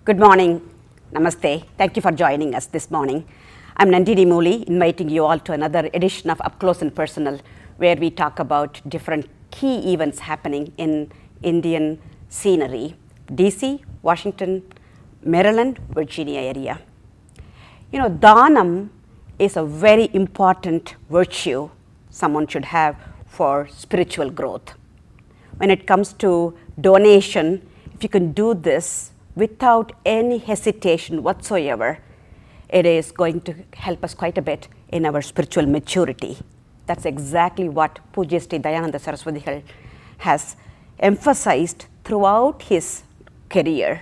Good morning, Namaste. Thank you for joining us this morning. I'm Nandini Mouli, inviting you all to another edition of Up Close and Personal, where we talk about different key events happening in Indian scenery, DC, Washington, Maryland, Virginia area. You know, Dhanam is a very important virtue someone should have for spiritual growth. When it comes to donation, if you can do this without any hesitation whatsoever, it is going to help us quite a bit in our spiritual maturity. That's exactly what Poojya Shri Dayananda Swamigal has emphasized throughout his career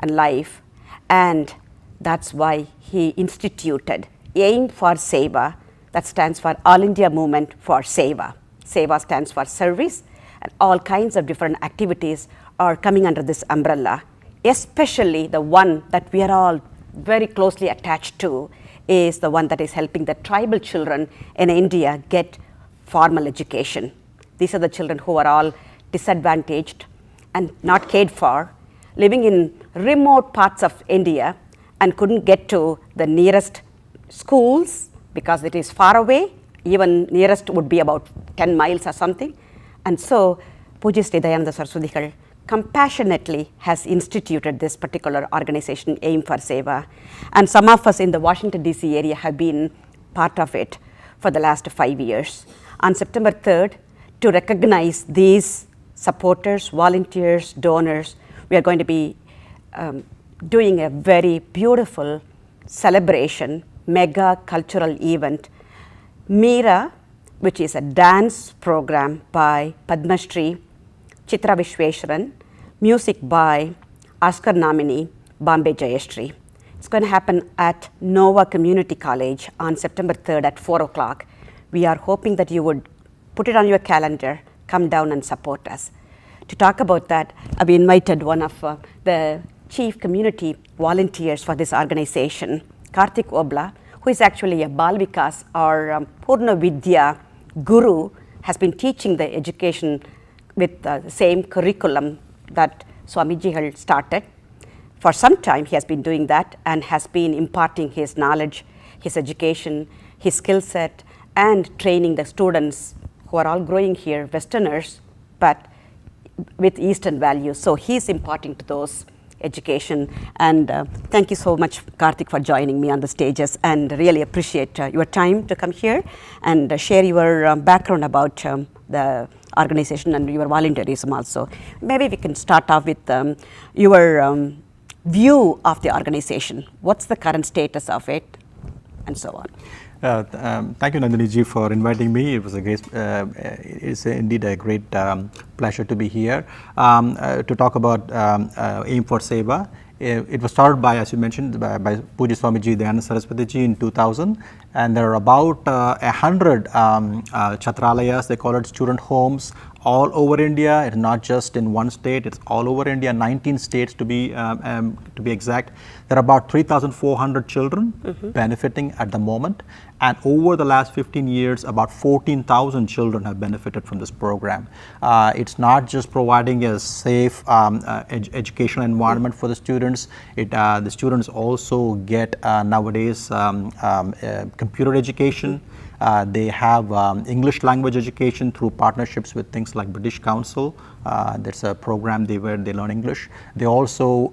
and life, and that's why he instituted Aim For Seva, that stands for All India Movement for Seva. Seva stands for service, and all kinds of different activities are coming under this umbrella. Especially the one that we are all very closely attached to is the one that is helping the tribal children in India get formal education. These are the children who are all disadvantaged and not cared for, living in remote parts of India and couldn't get to the nearest schools because it is far away. Even nearest would be about 10 miles or something. And so Poojya Shri Dayananda Swamigal compassionately has instituted this particular organization, Aim For Seva, and some of us in the Washington DC area have been part of it for the last 5 years. On September 3rd, to recognize these supporters, volunteers, donors, we are going to be doing a very beautiful celebration, mega cultural event, Meera, which is a dance program by Padmashree Chitra Visweshwaran, music by Oscar nominee Bombay Jayshree. It's going to happen at Nova Community College on September 3rd at 4 o'clock. We are hoping that you would put it on your calendar, come down and support us. To talk about that, I've invited one of the chief community volunteers for this organization, Kartik Obla, who is actually a Balvikas or Poorna Vidya guru, has been teaching the education with the same curriculum that Swamiji started. For some time he has been doing that and has been imparting his knowledge, his education, his skill set, and training the students who are all growing here, Westerners, but with Eastern values. So he's imparting to those education, and thank you so much, Kartik, for joining me on the stages, and really appreciate your time to come here and share your background about the organization and your volunteerism also. Maybe we can start off with your view of the organization. What's the current status of it, and so on? Thank you, Nandini ji, for inviting me. It was a great, it's indeed a great pleasure to be here to talk about Aim For Seva. It was started by, as you mentioned, by Poojya Swamiji Dayananda Saraswati ji in 2000, and there are about 100 chatralayas, they call it student homes, all over India. It's not just in one state, it's all over India, 19 states to be exact. There are about 3,400 children benefiting at the moment, and over the last 15 years, about 14,000 children have benefited from this program. It's not just providing a safe educational environment for the students. The students also get nowadays computer education. They have English language education through partnerships with things like British Council. That's a program where they learn English. They also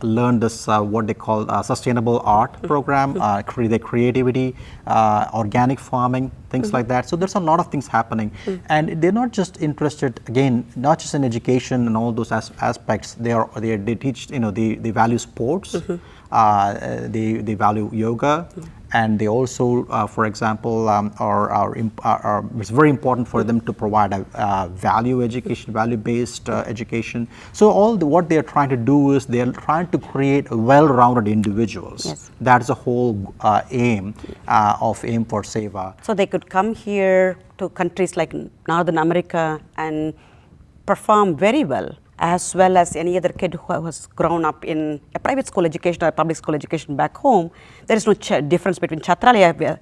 learn this what they call sustainable art program, their creativity, organic farming, things like that. So there's a lot of things happening, and they're not just interested, again, not just in education and all those aspects. They teach, you know, they value sports, they value yoga. And they also, for example, it's very important for them to provide a value education, value-based education. So what they are trying to do is they are trying to create well-rounded individuals. Yes. That's the whole aim of Aim For Seva. So they could come here to countries like Northern America and perform very well as any other kid who has grown up in a private school education or a public school education back home. There is no difference between Chatralaya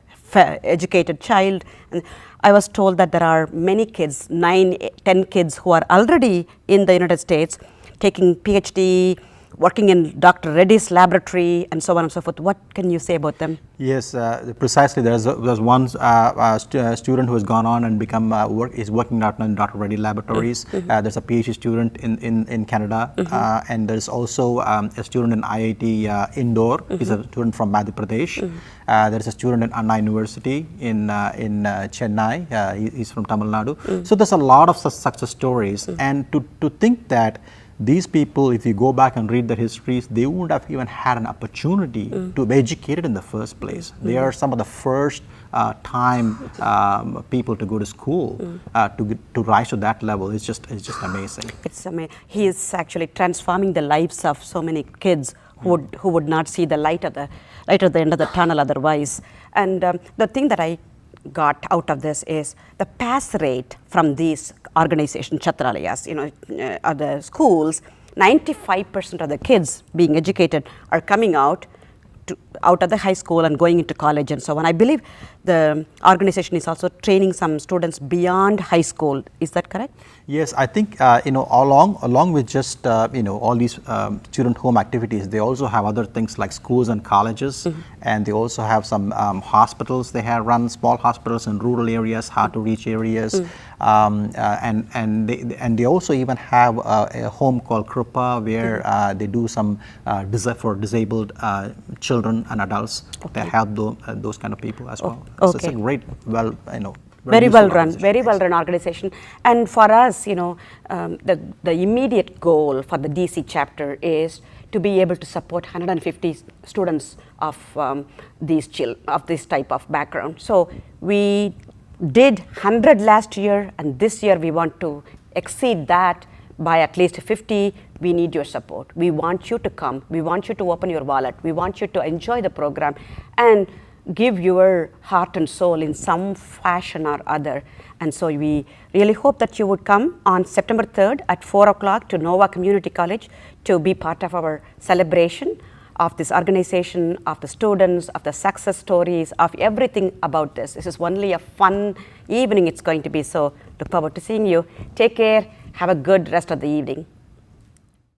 educated child. And I was told that there are many kids, 9, 10 kids who are already in the United States taking PhD working in Dr. Reddy's laboratory and so on and so forth. What can you say about them? Yes, precisely. There's one student who has gone on and become is working out in Dr. Reddy Laboratories. There's a PhD student in Canada, and there's also a student in IIT Indore. He's a student from Madhya Pradesh. There's a student in Anna University in Chennai. He's from Tamil Nadu. So there's a lot of such success stories, and to think that these people, if you go back and read their histories, they wouldn't have even had an opportunity to be educated in the first place. They are some of the first time people to go to school to rise to that level. It's just amazing. It's amazing. He is actually transforming the lives of so many kids who would not see the light at the end of the tunnel otherwise. And the thing that I got out of this is the pass rate from these organizations, Chhatralayas, the schools. 95% of the kids being educated are coming out of the high school and going into college and so on. I believe the organization is also training some students beyond high school. Is that correct? Yes, I think along with just all these student home activities, they also have other things like schools and colleges, and they also have some hospitals. They have run small hospitals in rural areas, hard to reach areas, and they also even have a home called Kripa where they do some for disabled children and adults. They help those kind of people as well. So it's a great, very well run organization. And for us, the immediate goal for the DC chapter is to be able to support 150 students of this type of background. So we did 100 last year, and this year we want to exceed that by at least 50. We need your support. We want you to come. We want you to open your wallet. We want you to enjoy the program and give your heart and soul in some fashion or other. And so we really hope that you would come on September 3rd at 4 o'clock to Nova Community College to be part of our celebration of this organization, of the students, of the success stories, of everything about this. This is only a fun evening it's going to be. So look forward to seeing you. Take care. Have a good rest of the evening.